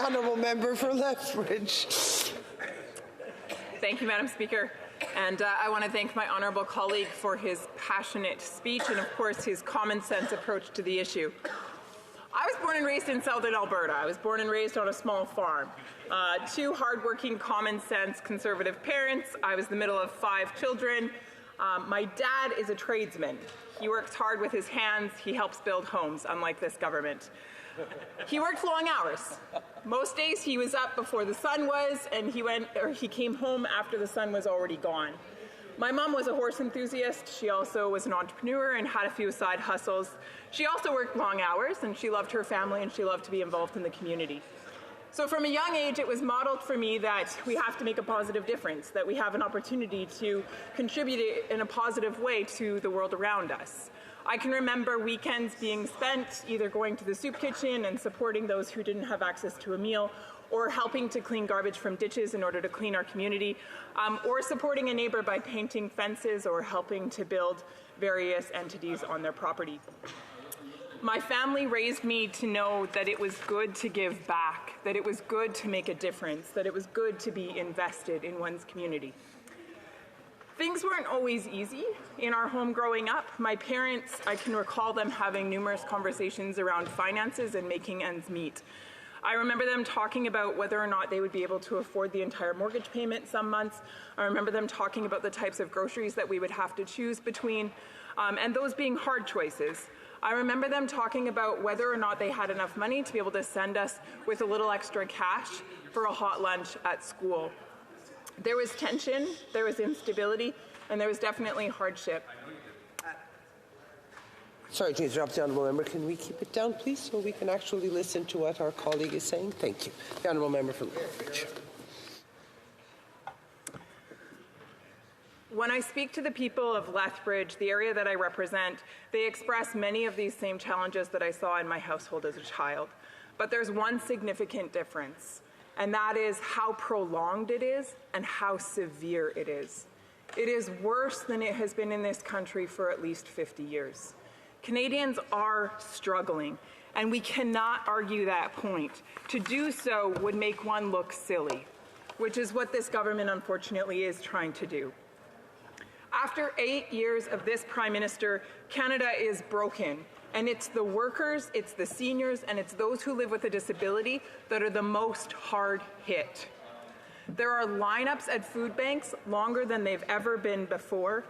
honourable member for Lethbridge. Thank you, Madam Speaker. And I want to thank my honourable colleague for his passionate speech and, of course, his common sense approach to the issue. I was born and raised in southern Alberta. I was born and raised on a small farm. Two hardworking, common sense, conservative parents. I was the middle of 5 children. My dad is a tradesman. He works hard with his hands. He helps build homes, unlike this government. He worked long hours. Most days he was up before the sun was, and he came home after the sun was already gone. My mom was a horse enthusiast. She also was an entrepreneur and had a few side hustles. She also worked long hours, and she loved her family, and she loved to be involved in the community. So from a young age, it was modeled for me that we have to make a positive difference, that we have an opportunity to contribute in a positive way to the world around us. I can remember weekends being spent either going to the soup kitchen and supporting those who didn't have access to a meal, or helping to clean garbage from ditches in order to clean our community, or supporting a neighbor by painting fences or helping to build various entities on their property. My family raised me to know that it was good to give back, that it was good to make a difference, that it was good to be invested in one's community. Things weren't always easy in our home growing up. My parents, I can recall them having numerous conversations around finances and making ends meet. I remember them talking about whether or not they would be able to afford the entire mortgage payment some months. I remember them talking about the types of groceries that we would have to choose between, and those being hard choices. I remember them talking about whether or not they had enough money to be able to send us with a little extra cash for a hot lunch at school. There was tension, there was instability, and there was definitely hardship. Sorry to interrupt the honourable member. Can we keep it down, please, so we can actually listen to what our colleague is saying? Thank you. The honourable member for Lethbridge. When I speak to the people of Lethbridge, the area that I represent, they express many of these same challenges that I saw in my household as a child. But there's one significant difference, and that is how prolonged it is and how severe it is. It is worse than it has been in this country for at least 50 years. Canadians are struggling, and we cannot argue that point. To do so would make one look silly, which is what this government unfortunately is trying to do. After 8 years of this Prime Minister, Canada is broken. And it's the workers, it's the seniors, and it's those who live with a disability that are the most hard hit. There are lineups at food banks longer than they've ever been before.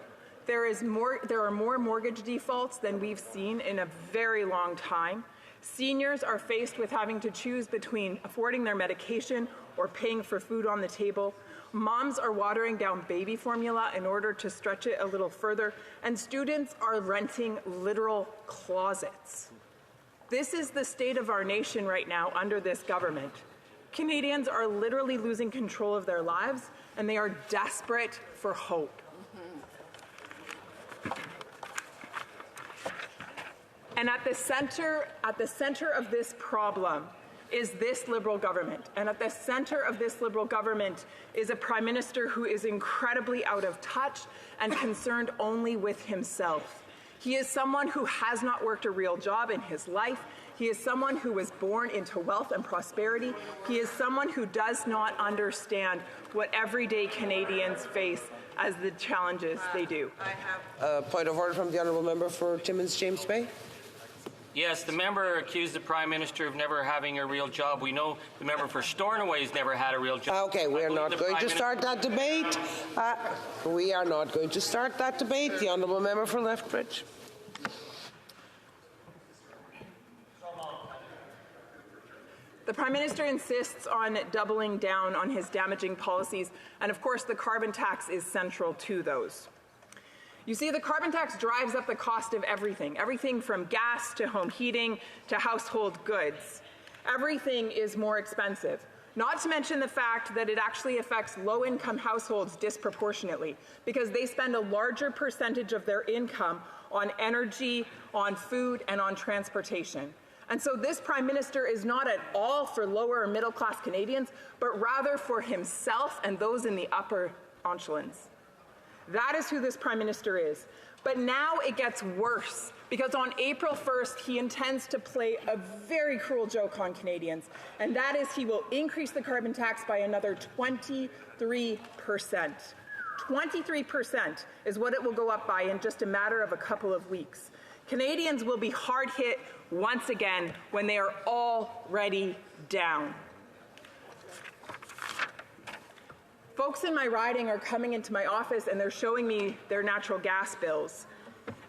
There are more mortgage defaults than we've seen in a very long time. Seniors are faced with having to choose between affording their medication or paying for food on the table. Moms are watering down baby formula in order to stretch it a little further, and students are renting literal closets. This is the state of our nation right now under this government. Canadians are literally losing control of their lives, and they are desperate for hope. And at the center of this problem is this Liberal government. And at the center of this Liberal government is a Prime Minister who is incredibly out of touch and concerned only with himself. He is someone who has not worked a real job in his life. He is someone who was born into wealth and prosperity. He is someone who does not understand what everyday Canadians face as the challenges they do. Point of order from the honourable member for Timmins James Bay. Yes, the member accused the Prime Minister of never having a real job. We know the member for Stornoway's never had a real job. Okay, we are not going to start that debate. We are not going to start that debate. The honourable member for Lethbridge. The Prime Minister insists on doubling down on his damaging policies, and of course the carbon tax is central to those. You see, the carbon tax drives up the cost of everything from gas to home heating to household goods. Everything is more expensive. Not to mention the fact that it actually affects low-income households disproportionately because they spend a larger percentage of their income on energy, on food, and on transportation. And so this Prime Minister is not at all for lower or middle-class Canadians, but rather for himself and those in the upper echelons. That is who this Prime Minister is. But now it gets worse Because on April 1st, he intends to play a very cruel joke on Canadians, and that is he will increase the carbon tax by another 23%. 23% is what it will go up by in just a matter of a couple of weeks. Canadians will be hard hit once again when they are already down. Folks in my riding are coming into my office and they're showing me their natural gas bills.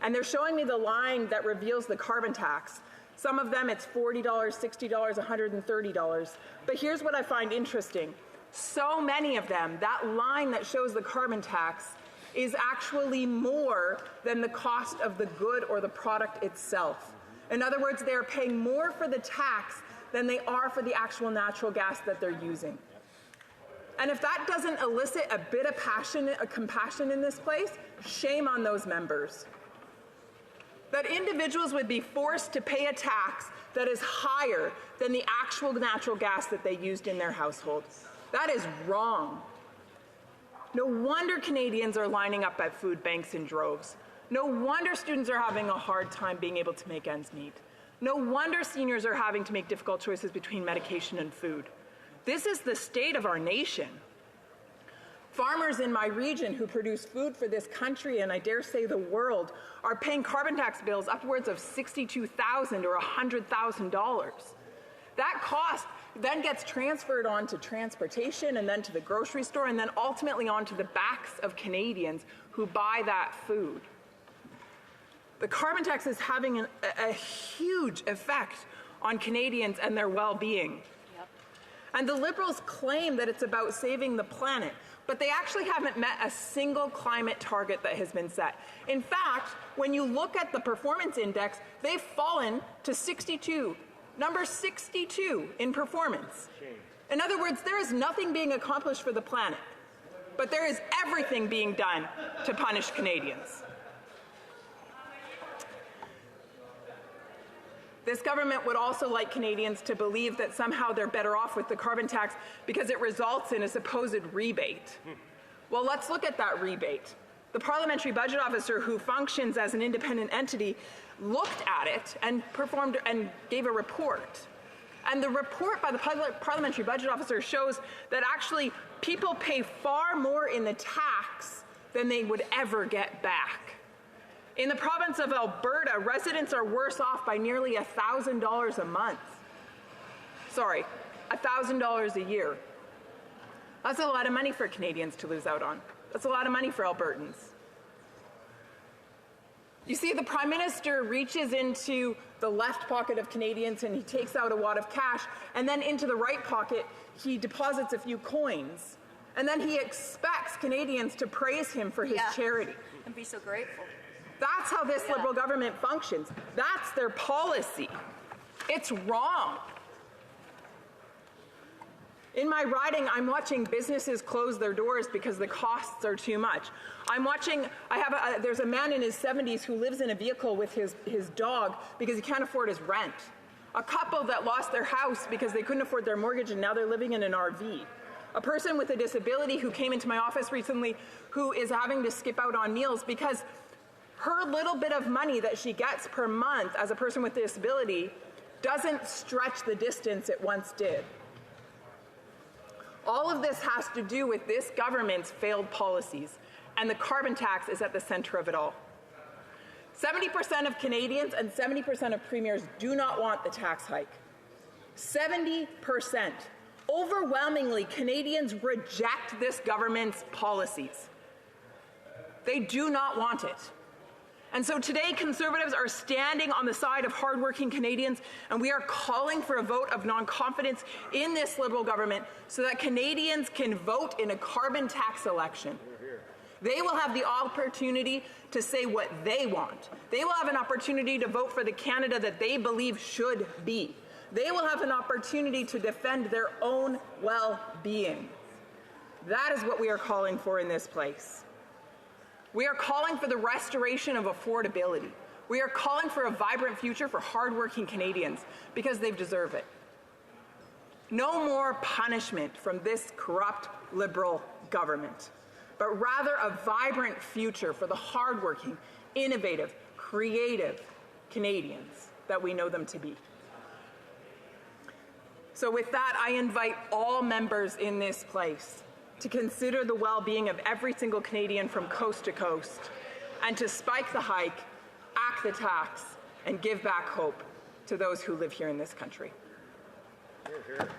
And they're showing me the line that reveals the carbon tax. Some of them it's $40, $60, $130. But here's what I find interesting. So many of them, that line that shows the carbon tax is actually more than the cost of the good or the product itself. In other words, they're paying more for the tax than they are for the actual natural gas that they're using. And if that doesn't elicit a bit of compassion in this place, shame on those members. That individuals would be forced to pay a tax that is higher than the actual natural gas that they used in their household. That is wrong. No wonder Canadians are lining up at food banks in droves. No wonder students are having a hard time being able to make ends meet. No wonder seniors are having to make difficult choices between medication and food. This is the state of our nation. Farmers in my region who produce food for this country, and I dare say the world, are paying carbon tax bills upwards of $62,000 or $100,000. That cost then gets transferred on to transportation and then to the grocery store and then ultimately onto the backs of Canadians who buy that food. The carbon tax is having a huge effect on Canadians and their well-being. And the Liberals claim that it's about saving the planet, but they actually haven't met a single climate target that has been set. In fact, when you look at the performance index, they've fallen to 62, number 62 in performance. In other words, there is nothing being accomplished for the planet, but there is everything being done to punish Canadians. This government would also like Canadians to believe that somehow they're better off with the carbon tax because it results in a supposed rebate. Well, let's look at that rebate. The Parliamentary Budget Officer, who functions as an independent entity, looked at it and gave a report. And the report by the Parliamentary Budget Officer shows that actually people pay far more in the tax than they would ever get back. In the province of Alberta, residents are worse off by nearly $1,000 a month. Sorry, $1,000 a year. That's a lot of money for Canadians to lose out on. That's a lot of money for Albertans. You see, the Prime Minister reaches into the left pocket of Canadians and he takes out a wad of cash, and then into the right pocket, he deposits a few coins. And then he expects Canadians to praise him for his charity. And be so grateful. That's how this Liberal government functions. That's their policy. It's wrong. In my riding, I'm watching businesses close their doors because the costs are too much. I'm watching, there's a man in his 70s who lives in a vehicle with his dog because he can't afford his rent. A couple that lost their house because they couldn't afford their mortgage and now they're living in an RV. A person with a disability who came into my office recently who is having to skip out on meals because her little bit of money that she gets per month as a person with a disability doesn't stretch the distance it once did. All of this has to do with this government's failed policies, and the carbon tax is at the center of it all. 70% of Canadians and 70% of premiers do not want the tax hike. 70%. Overwhelmingly, Canadians reject this government's policies. They do not want it. And so today, Conservatives are standing on the side of hardworking Canadians, and we are calling for a vote of non-confidence in this Liberal government so that Canadians can vote in a carbon tax election. They will have the opportunity to say what they want. They will have an opportunity to vote for the Canada that they believe should be. They will have an opportunity to defend their own well-being. That is what we are calling for in this place. We are calling for the restoration of affordability. We are calling for a vibrant future for hardworking Canadians because they deserve it. No more punishment from this corrupt Liberal government, but rather a vibrant future for the hardworking, innovative, creative, Canadians that we know them to be. So with that, I invite all members in this place to consider the well-being of every single Canadian from coast to coast, and to spike the hike, act the tax, and give back hope to those who live here in this country. Hear, hear.